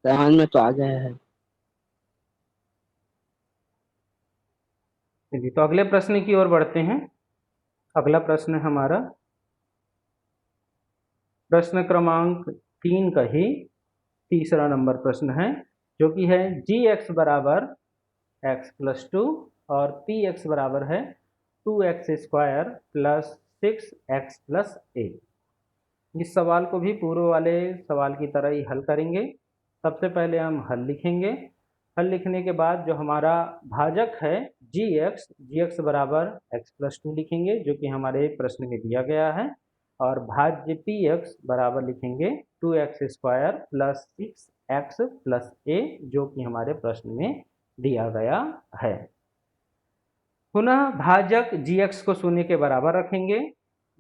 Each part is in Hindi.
ध्यान में तो आ गया है। चलिए तो अगले प्रश्न की ओर बढ़ते हैं। अगला प्रश्न हमारा प्रश्न क्रमांक 3 का ही तीसरा नंबर प्रश्न है, जो कि है जी एक्स बराबर एक्स प्लस टू और पी एक्स बराबर है 2x² प्लस 6x प्लस ए। इस सवाल को भी पूर्व वाले सवाल की तरह ही हल करेंगे। सबसे पहले हम हल लिखेंगे। हल लिखने के बाद जो हमारा भाजक है जी एक्स बराबर एक्स प्लस टू लिखेंगे, जो कि हमारे प्रश्न में दिया गया है। और भाज्य पी एक्स बराबर लिखेंगे 2x² प्लस 6x प्लस ए, जो कि हमारे प्रश्न में दिया गया है। पुनः भाजक जी एक्स को शून्य के बराबर रखेंगे।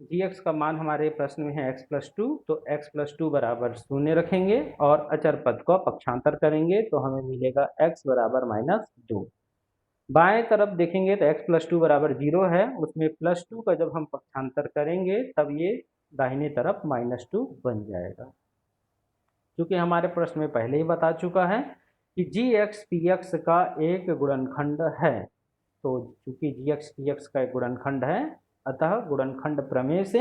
जी एक्स का मान हमारे प्रश्न में है एक्स प्लस टू, तो एक्स प्लस टू बराबर शून्य रखेंगे और अचर पद को पक्षांतर करेंगे तो हमें मिलेगा एक्स बराबर -2। बाएं तरफ देखेंगे तो एक्स प्लस टू बराबर 0 है, उसमें प्लस टू का जब हम पक्षांतर करेंगे तब ये दाहिने तरफ -2 बन जाएगा। क्योंकि हमारे प्रश्न में पहले ही बता चुका है कि जी एक्स पी एक्स का एक गुणनखंड है, तो चूंकि जी एक्स पी एक्स का एक गुणनखंड है, अतः गुणनखंड प्रमेय से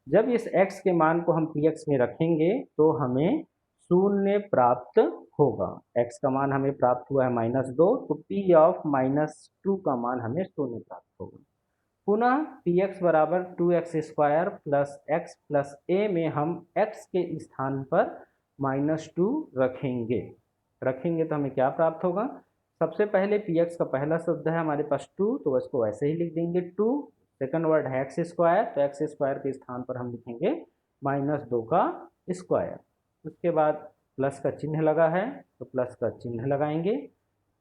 जब इस x के मान को हम पी एक्स में रखेंगे तो हमें शून्य प्राप्त होगा। x का मान हमें प्राप्त हुआ है -2, तो p ऑफ -2 का मान हमें शून्य प्राप्त होगा। पुनः पी एक्स बराबर 2x² प्लस एक्स प्लस ए में हम x के स्थान पर -2 रखेंगे तो हमें क्या प्राप्त होगा। सबसे पहले पी एक्स का पहला शब्द है हमारे पास 2, तो इसको वैसे ही लिख देंगे 2। सेकंड वर्ड है x², तो x² के स्थान पर हम लिखेंगे -2 का स्क्वायर। उसके बाद प्लस का चिन्ह लगा है, तो प्लस का चिन्ह लगाएंगे।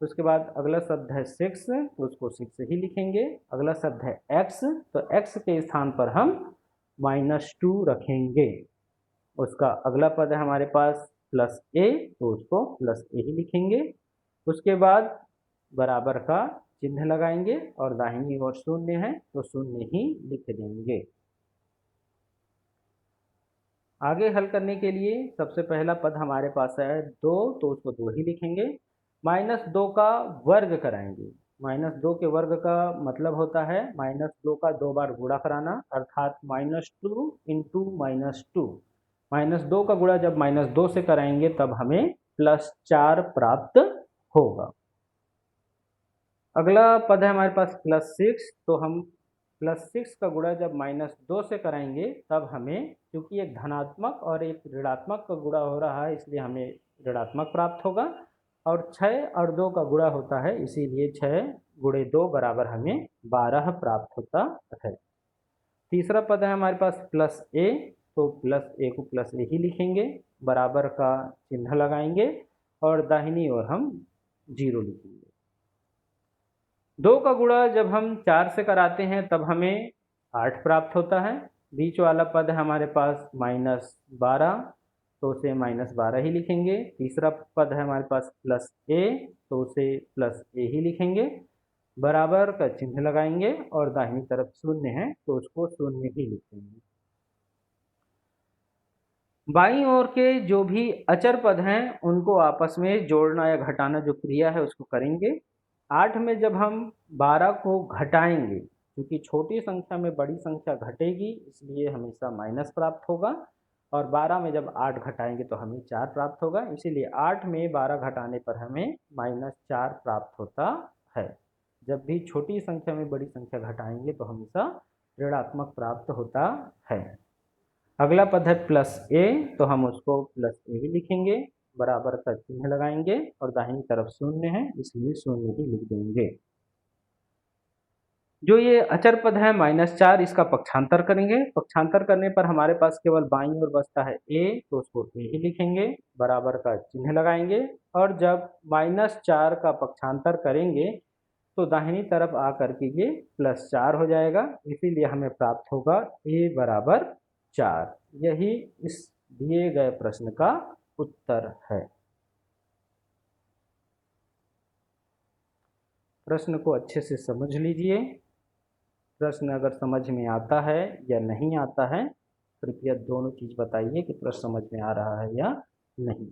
उसके बाद अगला शब्द है 6, तो उसको 6 ही लिखेंगे। अगला शब्द है x, तो x के स्थान पर हम -2 रखेंगे। उसका अगला पद है हमारे पास प्लस ए, तो उसको प्लस ए ही लिखेंगे। उसके बाद बराबर का चिन्ह लगाएंगे और दाहिनी ओर शून्य है तो शून्य ही लिख देंगे। आगे हल करने के लिए सबसे पहला पद हमारे पास है 2, तो उसको 2 ही लिखेंगे। -2 का वर्ग कराएंगे। -2 के वर्ग का मतलब होता है -2 का 2 बार गुणा कराना, अर्थात -2 इंटू -2। -2 का गुणा जब -2 से कराएंगे तब हमें +4 प्राप्त होगा। अगला पद है हमारे पास +6, तो हम +6 का गुणा जब -2 से कराएंगे तब हमें, क्योंकि एक धनात्मक और एक ऋणात्मक का गुणा हो रहा है इसलिए हमें ऋणात्मक प्राप्त होगा। और 6 और 2 का गुणा होता है, इसीलिए 6 गुणे 2 बराबर हमें 12 प्राप्त होता है। तीसरा पद है हमारे पास प्लस ए, तो प्लस ए को प्लस ए ही लिखेंगे, बराबर का चिन्ह लगाएंगे और दाहिनी ओर हम 0 लिखेंगे। 2 का गुणा जब हम 4 से कराते हैं तब हमें 8 प्राप्त होता है। बीच वाला पद है हमारे पास -12, तो उसे -12 ही लिखेंगे। तीसरा पद है हमारे पास प्लस ए, तो उसे प्लस ए ही लिखेंगे, बराबर का चिन्ह लगाएंगे और दाहिनी तरफ शून्य है तो उसको शून्य ही लिखेंगे। बाईं ओर के जो भी अचर पद हैं उनको आपस में जोड़ना या घटाना जो क्रिया है उसको करेंगे। 8 में जब हम 12 को घटाएंगे, क्योंकि छोटी संख्या में बड़ी संख्या घटेगी इसलिए हमेशा माइनस प्राप्त होगा, और 12 में जब 8 घटाएंगे तो हमें 4 प्राप्त होगा, इसीलिए 8 में 12 घटाने पर हमें -4 प्राप्त होता है। जब भी छोटी संख्या में बड़ी संख्या घटाएंगे तो हमेशा ऋणात्मक प्राप्त होता है। अगला पद है प्लस ए, तो हम उसको प्लस ए ही लिखेंगे, बराबर का चिन्ह लगाएंगे और दाहिनी तरफ शून्य है इसलिए शून्य ही लिख देंगे। जो ये अचर पद है -4, इसका पक्षांतर करेंगे। पक्षांतर करने पर हमारे पास केवल बाईं ओर बचता है ए, तो उसको ए ही लिखेंगे, बराबर का चिन्ह लगाएंगे और जब -4 का पक्षांतर करेंगे तो दाहिनी तरफ आकर के ये +4 हो जाएगा, इसीलिए हमें प्राप्त होगा ए बराबर 4। यही इस दिए गए प्रश्न का उत्तर है। प्रश्न को अच्छे से समझ लीजिए। प्रश्न अगर समझ में आता है या नहीं आता है, कृपया दोनों चीज़ बताइए कि प्रश्न समझ में आ रहा है या नहीं।